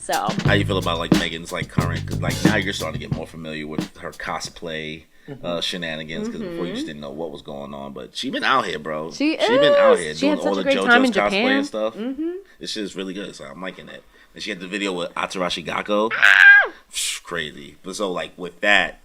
So how you feel about like Megan's like current? Cause like now you're starting to get more familiar with her cosplay shenanigans. Because before you just didn't know what was going on, but she been out here, bro. She been out here doing all the JoJo's cosplay and stuff. This shit is really good, so I'm liking it. And she had the video with atarashiigakko. Crazy. But so like with that,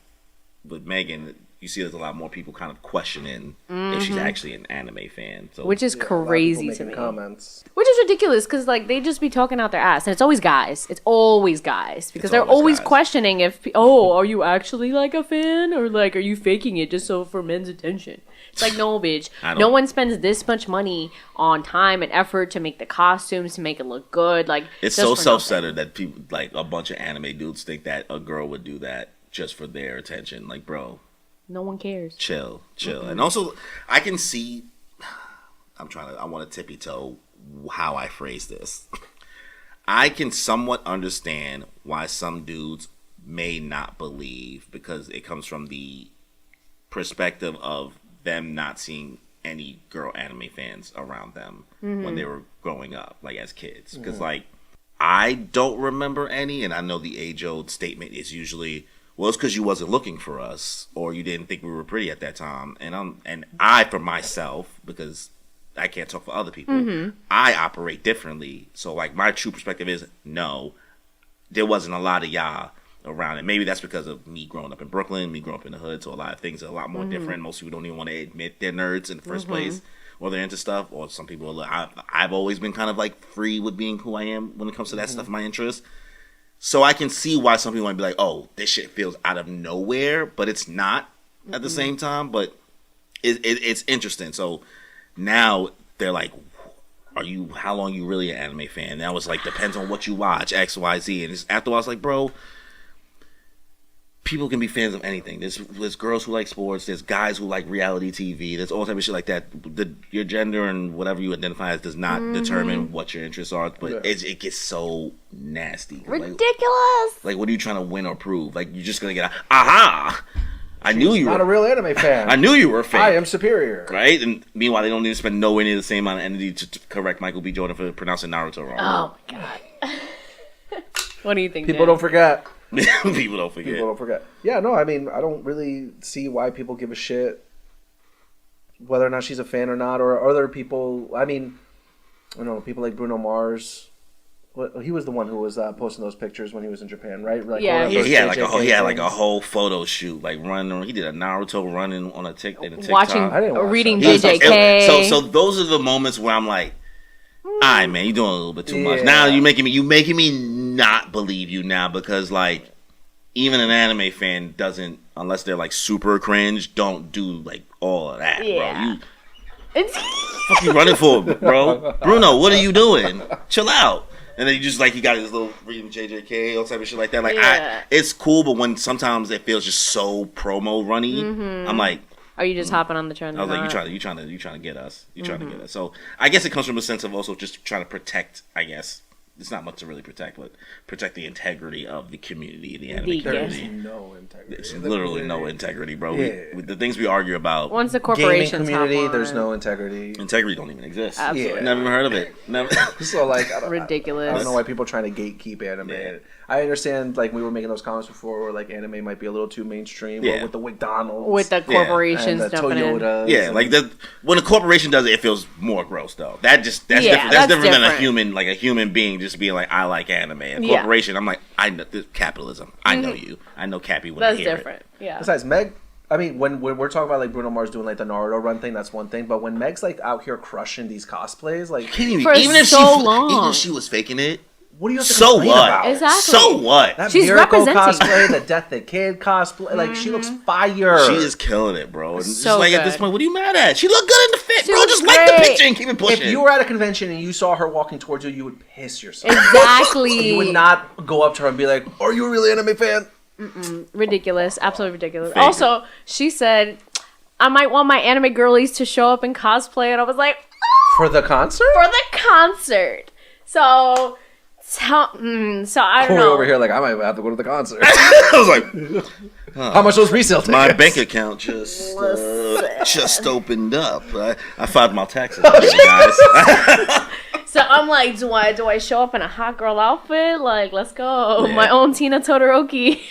with Megan, you see there's a lot more people kind of questioning if she's actually an anime fan. So which is crazy to me. Comments. Which is ridiculous because like they just be talking out their ass, and it's always guys. It's always guys because they're always questioning if are you actually like a fan or like are you faking it just so for men's attention? It's like no, bitch. No one spends this much money on time and effort to make the costumes to make it look good. Like it's so self-centered that people like a bunch of anime dudes think that a girl would do that just for their attention. Like, bro. No one cares. Chill. And also, I can see. I want to tippy toe how I phrase this. I can somewhat understand why some dudes may not believe because it comes from the perspective of them not seeing any girl anime fans around them when they were growing up, like as kids. Because like I don't remember any, and I know the age-old statement is usually, well, it's because you wasn't looking for us, or you didn't think we were pretty at that time. And I, for myself, because I can't talk for other people, I operate differently. So, like, my true perspective is, no, there wasn't a lot of y'all around it. Maybe that's because of me growing up in Brooklyn, me growing up in the hood, so a lot of things are a lot more different. Most people don't even want to admit they're nerds in the first place, or they're into stuff, or some people are, I've always been kind of, like, free with being who I am when it comes to that stuff, my interests. So I can see why some people might be like, oh, this shit feels out of nowhere, but it's not at the same time. But it's interesting. So now they're like, how long you really an anime fan? Now it's like, depends on what you watch, X, Y, Z. And after a while, it's like, bro, people can be fans of anything. There's girls who like sports. There's guys who like reality TV. There's all type of shit like that. Your gender and whatever you identify as does not determine what your interests are. But it gets so nasty. Ridiculous. Like, what are you trying to win or prove? Like, you're just gonna get aha. I knew you were not a real anime fan. I knew you were fake. I am superior. Right? And meanwhile, they don't need to spend nowhere near the same amount of energy to correct Michael B. Jordan for pronouncing Naruto wrong. Oh my god. What do you think? People don't forget. People don't forget. Yeah, no, I mean, I don't really see why people give a shit whether or not she's a fan or not, or other people. I mean, I don't know, people like Bruno Mars. Well, he was the one who was posting those pictures when he was in Japan, right? Like, yeah, like a whole photo shoot, like running. He did a Naruto running on a TikTok. Watching, reading JJK. So those are the moments where I'm like, all right, man, you're doing a little bit too much. Now you making me not believe you now, because like even an anime fan doesn't, unless they're like super cringe, don't do like all of that, bro. What you running for, bro? Bruno, what are you doing? Chill out. And then you just like, you got this little reading JJK, all type of shit like that. Like it's cool, but when sometimes it feels just so promo runny, I'm like, are you just hopping on the trend? I was like, you trying to get us. You trying to get us. So I guess it comes from a sense of also just trying to protect, I guess. It's not much to really protect, but protect the integrity of the community, the anime community. There's no integrity. There's literally no integrity, bro. The things we argue about. Once the corporations community, there's no integrity. Integrity don't even exist. Absolutely. Never even heard of it. Never. So like, ridiculous. I don't know why people are trying to gatekeep anime. Yeah. I understand, like we were making those comments before, where like anime might be a little too mainstream, or with the McDonald's, with the corporations, and the Toyotas. Yeah, like when a corporation does it, it feels more gross though. That's different. That's different than a human, like a human being just being like, I like anime. A corporation, I'm like, I know this capitalism. I know you. I know Cappy when I hear different. Yeah. Besides, Meg, I mean, when we're talking about like Bruno Mars doing like the Naruto run thing, that's one thing. But when Meg's like out here crushing these cosplays, like even long, if she was faking it. What do you have to complain about? Exactly. So what? That She's Miracle representing. cosplay, the Death the Kid cosplay, like she looks fire. She is killing it, bro. And So just like good. At this point, what are you mad at? She looked good in the fit, She bro. looks Just like the great. picture and keep it pushing. If you were at a convention and you saw her walking towards you, you would piss yourself. Exactly. You would not go up to her and be like, "Are you a really anime fan?" Ridiculous. Absolutely ridiculous. Fake Also, she said, I might want my anime girlies to show up in cosplay, and I was like, For the concert? for the concert. So I don't Corey know. over here, like, I might have to go to the concert. I was like, How much those resale tickets? my bank account just opened up. I filed my taxes, guys. So I'm like, do I show up in a hot girl outfit? Like, let's go. Yeah. My own Tina Todoroki.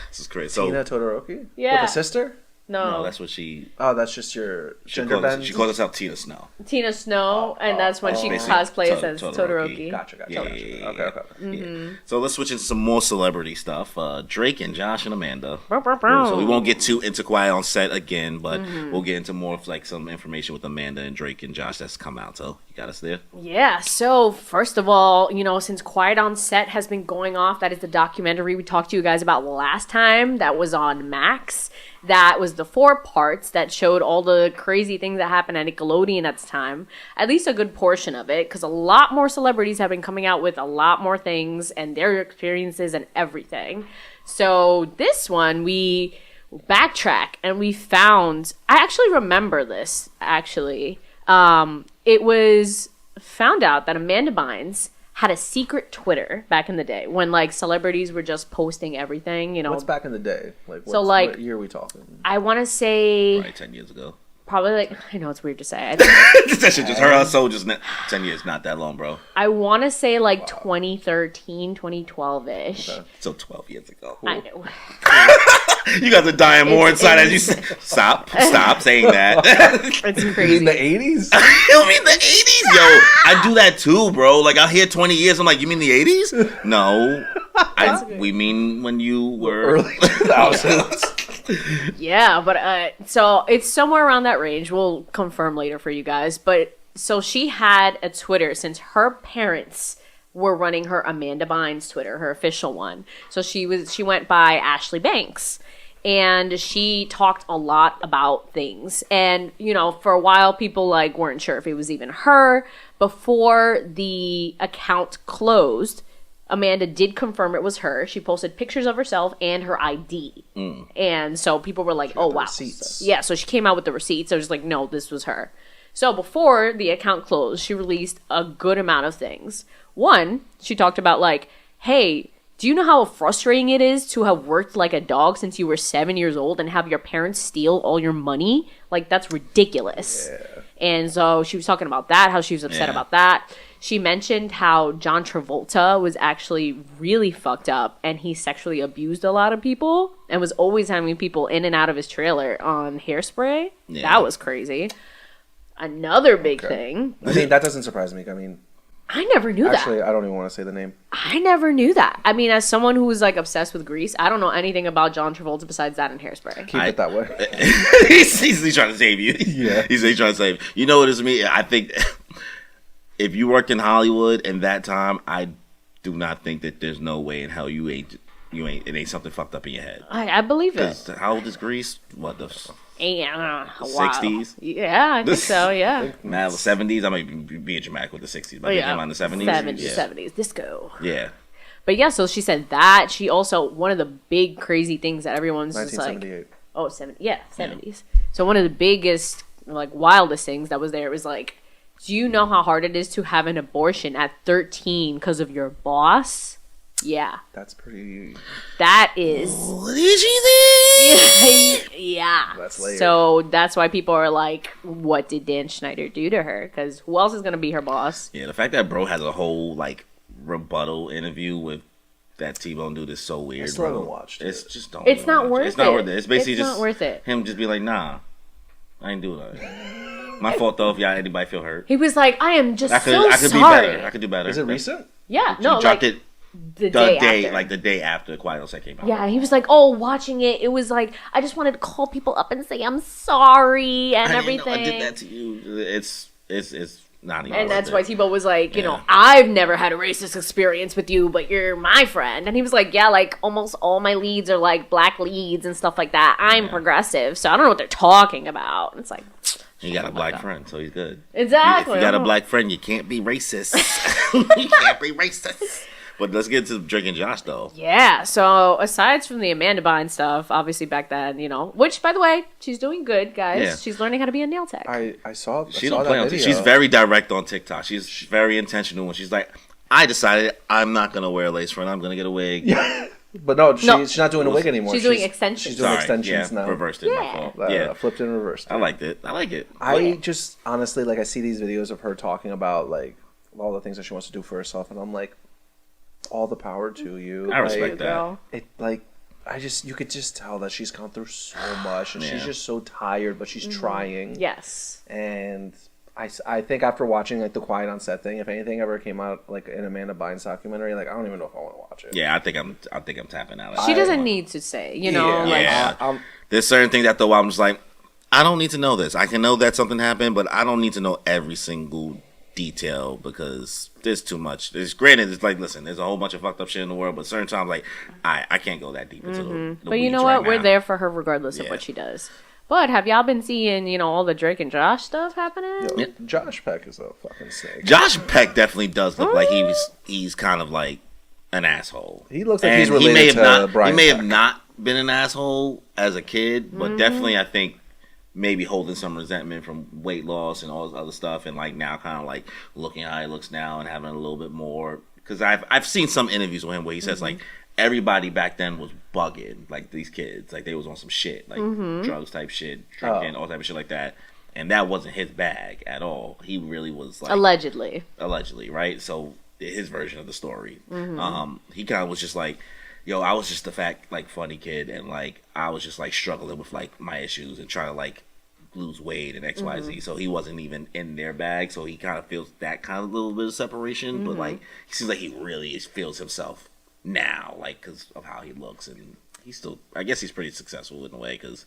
This is crazy. So, Tina Todoroki? Yeah. With a sister? No, that's what she... Oh, that's just your gender bend? She calls herself Tina Snow. Tina Snow, and that's when she cosplays as Todoroki. Gotcha. Yeah. Okay. Mm-hmm. So let's switch into some more celebrity stuff. Drake and Josh and Amanda. Bow. So we won't get too into Quiet on Set again, but we'll get into more of like some information with Amanda and Drake and Josh that's come out. So you got us there? Yeah, so first of all, since Quiet on Set has been going off, that is the documentary we talked to you guys about last time that was on Max. That was the 4 parts that showed all the crazy things that happened at Nickelodeon at the time. At least a good portion of it, because a lot more celebrities have been coming out with a lot more things and their experiences and everything. So this one, we backtrack and we found... I actually remember this, actually. It was found out that Amanda Bynes had a secret Twitter back in the day when like celebrities were just posting everything, What's back in the day? Like, what year are we talking? I want to say... Probably 10 years ago. Probably like... I know it's weird to say. That shit just her soul just 10 years, not that long, bro. I want to say like 2013, 2012-ish. Okay. So 12 years ago. I know. You guys are dying more inside as you say. Stop saying that. It's crazy. You mean the 80s? You mean the 80s? Yo, I do that too, bro. Like, I'll hear 20 years. I'm like, you mean the 80s? No. We mean when you were... Early 2000s. Yeah, but so it's somewhere around that range. We'll confirm later for you guys. But so she had a Twitter since her parents were running her Amanda Bynes Twitter, her official one. So she went by Ashley Banks. And she talked a lot about things. And, for a while, people weren't sure if it was even her. Before the account closed, Amanda did confirm it was her. She posted pictures of herself and her ID. And so people were like, oh, wow. Receipts. So she came out with the receipts. I was like, no, this was her. So before the account closed, she released a good amount of things. One, she talked about hey, do you know how frustrating it is to have worked like a dog since you were 7 years old and have your parents steal all your money? That's ridiculous. Yeah. And so she was talking about that, how she was upset about that. She mentioned how John Travolta was actually really fucked up and he sexually abused a lot of people and was always having people in and out of his trailer on Hairspray. Yeah. That was crazy. Another big thing. I mean, that doesn't surprise me. I never knew that. Actually, I don't even want to say the name. I never knew that. I mean, as someone who was obsessed with Grease, I don't know anything about John Travolta besides that and Hairspray. Keep it that way. he's trying to save you. Yeah. He's trying to save you. You know what it is to me? I think if you worked in Hollywood in that time, I do not think that there's no way in hell it ain't something fucked up in your head. I believe it. How old is Grease? What the... 60s? Yeah, I think so, yeah. Now, the 70s? I might be being dramatic with the 60s, but they came out in the 70s? 70s, disco. Yeah. But yeah, so she said that. She also, one of the big crazy things that everyone's just 1978. Oh, 70s. Yeah. So one of the biggest, wildest things that was there was do you know how hard it is to have an abortion at 13 because of your boss? Yeah. That's pretty... That is... What did she think? Yeah. That's later. So that's why people are like, what did Dan Schneider do to her? Because who else is going to be her boss? Yeah, the fact that bro has a whole, rebuttal interview with that T-Bone dude is so weird, I still bro. haven't watched it. It's just don't It's not worth it. It's not worth it. It's basically just... not worth it. Him just be like, nah, I ain't do that. My fault, though, if anybody feel hurt. He was like, I am just I could sorry. be better. I could do better. Is it recent? Yeah, He dropped it the day after. the day after Quiet on Set came out. Yeah, he was like, oh, watching it, it was like, I just wanted to call people up and say I'm sorry and everything. I did that to you. It's not even. And that's why T-Bone was like, you know, I've never had a racist experience with you, but you're my friend. And he was like, yeah, almost all my leads are black leads and stuff like that. I'm progressive, so I don't know what they're talking about. And it's like, he got a black friend, so he's good. Exactly. If you got a black friend, you can't be racist. You can't be racist. But let's get to Drake and Josh, though. Yeah, so aside from the Amanda Bynes stuff, obviously back then, which, by the way, she's doing good, guys. Yeah. She's learning how to be a nail tech. I saw She don't play on TikTok. She's very direct on TikTok. She's very intentional when she's like, I decided I'm not going to wear a lace front. I'm going to get a wig. Yeah. But no, she's not doing a wig anymore. She's doing extensions. She's doing extensions now. Reversed it. My fault. Flipped and reversed it. I liked it. I like it. I just, honestly, I see these videos of her talking about, all the things that she wants to do for herself, and I'm like, all the power to you. I respect that. It like. You could just tell that she's gone through so much, and she's just so tired, but she's trying. Yes. And I think after watching like the Quiet on Set thing, if anything ever came out like an Amanda Bynes documentary, like I don't even know if I want to watch it. Yeah, I think I'm tapping out. She doesn't need to say, you know. There's certain things that though I'm just like, I don't need to know this. I can know that something happened, but I don't need to know every single detail because there's too much. Granted, it's like, listen, there's a whole bunch of fucked up shit in the world, but certain times, like, I can't go that deep into the But you know what? We're there for her regardless of what she does. But have y'all been seeing, you know, all the Drake and Josh stuff happening? Yo, Josh Peck is a fucking snake. Josh Peck definitely does look like he's kind of like an asshole. He looks like he's related to Brian. He may have not been an asshole as a kid, but definitely I think maybe holding some resentment from weight loss and all this other stuff, and like now kind of like looking how he looks now and having a little bit more. Because I've seen some interviews with him where he says like everybody back then was bugging, like these kids, like they was on some shit, like drugs type shit, drinking, all type of shit like that, and that wasn't his bag at all. He really was like allegedly, right? So his version of the story, he kind of was just like, yo, I was just the fat, like, funny kid, and, like, I was just, like, struggling with, like, my issues and trying to, like, lose weight and X, Y, Z. So he wasn't even in their bag, so he kind of feels that kind of little bit of separation, but, like, he seems like he really feels himself now, like, because of how he looks, and he's still, I guess he's pretty successful in a way, because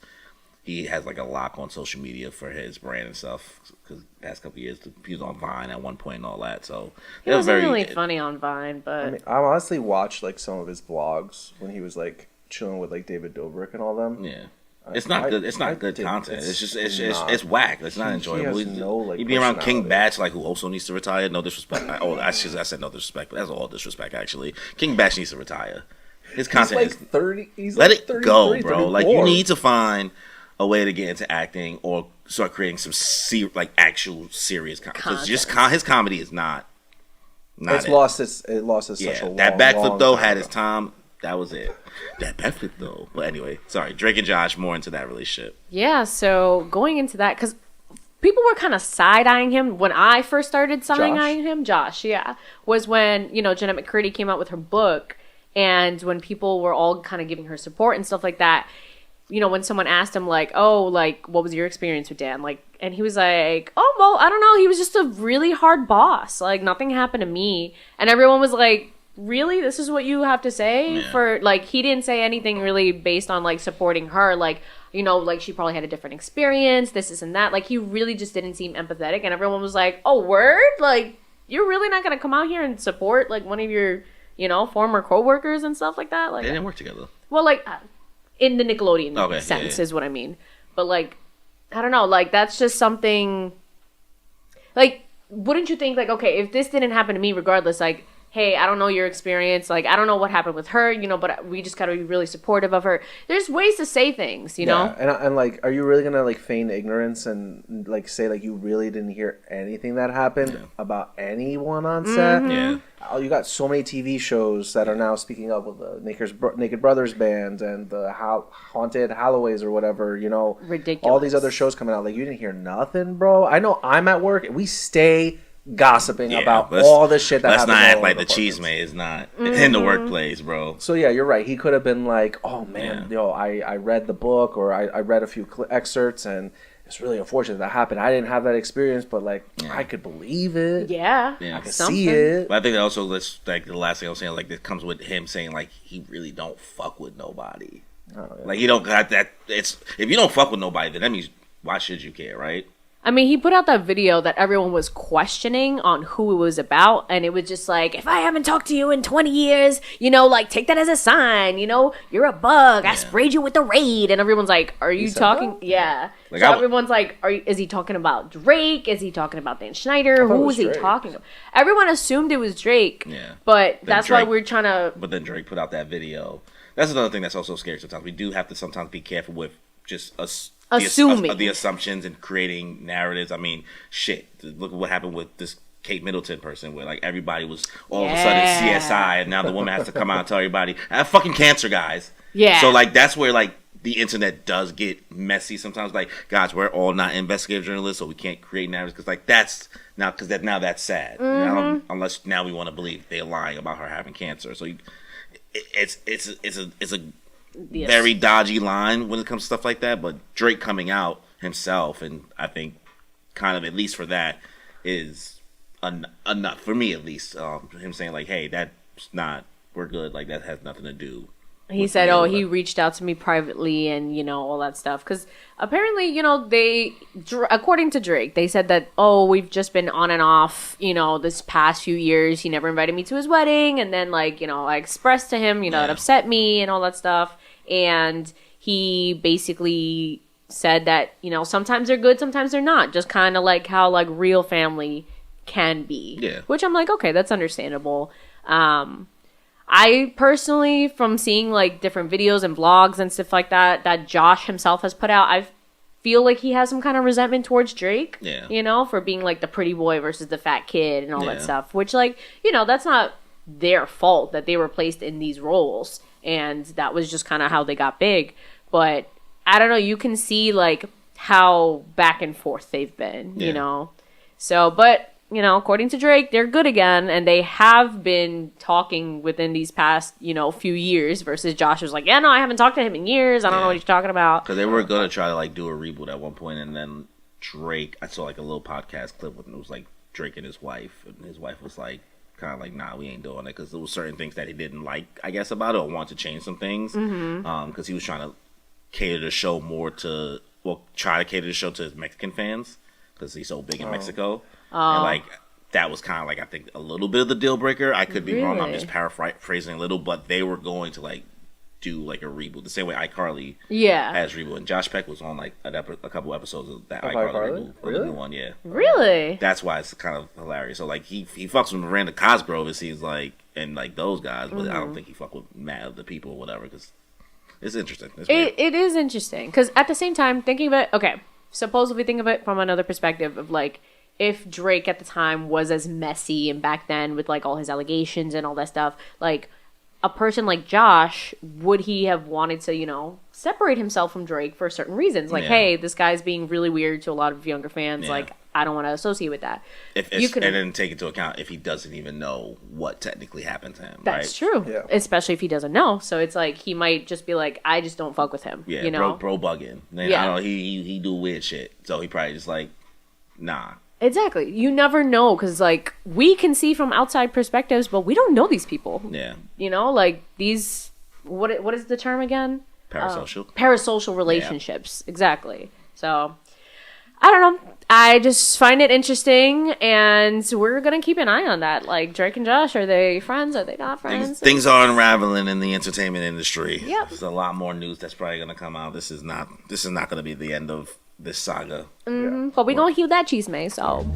he has, like, a lock on social media for his brand and stuff, because the past couple of years, he was on Vine at one point and all that, so... He wasn't really funny on Vine, but... I mean, I honestly watched, like, some of his vlogs when he was, like, chilling with, like, David Dobrik and all them. Yeah. It's not good. It's not good content. It's whack. It's not enjoyable. He'd be around King Batch, like, who also needs to retire. No disrespect. I said no disrespect, but that's all disrespect, actually. King Batch needs to retire. His content is 30. Let it go, bro. Like, you need to find a way to get into acting or start creating some actual serious content. Because just his comedy is not. It lost its such a long, that backflip though had ago. its time. That was it. That backflip though. But anyway, sorry. Drake and Josh, more into that relationship. Yeah. So going into that, because people were kind of side-eyeing him when I first started side-eyeing him. Josh, yeah, was when, you know, Jeanette McCurdy came out with her book, and when people were all kind of giving her support and stuff like that. You know, when someone asked him, like, oh, like, what was your experience with Dan? Like, and he was like, oh, well, I don't know. He was just a really hard boss. Like, nothing happened to me. And everyone was like, really? This is what you have to say? Yeah. For, like, he didn't say anything really based on, like, supporting her. Like, you know, like, she probably had a different experience, this and that. Like, he really just didn't seem empathetic. And everyone was like, oh, word? Like, you're really not going to come out here and support, like, one of your, you know, former co-workers and stuff like that? Like, they didn't work together. Well, like... in the Nickelodeon sense is what I mean. But, like, I don't know. Like, that's just something... Like, wouldn't you think, like, okay, if this didn't happen to me regardless, like, hey, I don't know your experience. Like, I don't know what happened with her, you know, but we just got to be really supportive of her. There's ways to say things, you know? And, like, are you really going to, like, feign ignorance and, like, say, like, you really didn't hear anything that happened about anyone on set? Yeah. Oh, you got so many TV shows that are now speaking up with the Naked Brothers band and the Haunted Halloways or whatever, you know. Ridiculous. All these other shows coming out. Like, you didn't hear nothing, bro. I know I'm at work. We stay gossiping about all the shit that happens. Let's not act like the chisme is not in the workplace, bro. So, yeah, you're right. He could have been like, oh, man, I read the book or I read a few excerpts and it's really unfortunate that happened. I didn't have that experience, but, like, I could believe it. Yeah. I could see it. But I think that also, like, the last thing I was saying, like, this comes with him saying, like, he really don't fuck with nobody. Oh, yeah. Like, he don't got that. If you don't fuck with nobody, then that means why should you care, right? I mean, he put out that video that everyone was questioning on who it was about, and it was just like, if I haven't talked to you in 20 years, you know, like, take that as a sign, you know, you're a bug, I sprayed you with the Raid, and everyone's like, are you talking? That? Yeah. Like, so everyone's like, is he talking about Drake? Is he talking about Dan Schneider? Who was he talking about? Everyone assumed it was Drake, but that's why we're trying to... But then Drake put out that video. That's another thing that's also scary sometimes. We do have to sometimes be careful with just assuming the assumptions and creating narratives. I mean, shit. Look at what happened with this Kate Middleton person, where, like, everybody was all of a sudden CSI, and now the woman has to come out and tell everybody, I have fucking cancer, guys. Yeah. So, like, that's where, like, the internet does get messy sometimes. Like, guys, we're all not investigative journalists, so we can't create narratives. Because like that's sad. You know, unless now we want to believe they're lying about her having cancer. So it's a very dodgy line when it comes to stuff like that. But Drake coming out himself, and I think kind of at least for that is enough for me at least. Him saying like, hey, that's not, we're good. Like that has nothing to do. He said, he reached out to me privately and, you know, all that stuff. Because apparently, you know, according to Drake, they said that, we've just been on and off, you know, this past few years. He never invited me to his wedding. And then, like, you know, I expressed to him, you know, it upset me and all that stuff. And he basically said that, you know, sometimes they're good, sometimes they're not. Just kind of like how, like, real family can be. Yeah. Which I'm like, okay, that's understandable. I personally, from seeing like different videos and vlogs and stuff like that Josh himself has put out, I feel like he has some kind of resentment towards Drake. Yeah. You know, for being like the pretty boy versus the fat kid and all that stuff. Which, like, you know, that's not their fault that they were placed in these roles. And that was just kind of how they got big. But I don't know, you can see like how back and forth they've been, you know. So, but you know, according to Drake, they're good again, and they have been talking within these past, you know, few years. Versus Josh was like, "Yeah, no, I haven't talked to him in years. I don't know what he's talking about." Because they were gonna try to like do a reboot at one point, and then Drake, I saw like a little podcast clip with it was like Drake and his wife was like, kind of like, "Nah, we ain't doing it," because there was certain things that he didn't like, I guess, about it, or wanted to change some things. Because he was trying to cater the show try to cater the show to his Mexican fans because he's so big in Mexico. And like that was kind of like I think a little bit of the deal breaker. I could be wrong. I'm just paraphrasing a little, but they were going to like do like a reboot the same way iCarly has reboot. And Josh Peck was on like a couple episodes of that iCarly reboot. Really? The new one, yeah. Really? That's why it's kind of hilarious. So like he fucks with Miranda Cosgrove, it seems like, and like those guys, but I don't think he fuck with Matt of the people or whatever because it's interesting. It is interesting because at the same time, thinking of it, supposedly think of it from another perspective of like, if Drake at the time was as messy and back then with like all his allegations and all that stuff, like a person like Josh, would he have wanted to, you know, separate himself from Drake for certain reasons? Like, hey, this guy's being really weird to a lot of younger fans. Like, I don't want to associate with that. And then take into account if he doesn't even know what technically happened to him. That's true. Yeah. Especially if he doesn't know. So it's like he might just be like, I just don't fuck with him. Yeah, you know? bro bugging. I don't know, he do weird shit. So he probably just like, nah. Exactly. You never know because, like, we can see from outside perspectives, but we don't know these people. Yeah. You know, like, these... What is the term again? Parasocial. Parasocial relationships. Yeah. Exactly. So, I don't know. I just find it interesting, and we're going to keep an eye on that. Like, Drake and Josh, are they friends? Are they not friends? Things are unraveling in the entertainment industry. Yep. There's a lot more news that's probably going to come out. This is not going to be the end of this saga. But we're going to heal that cheese, so...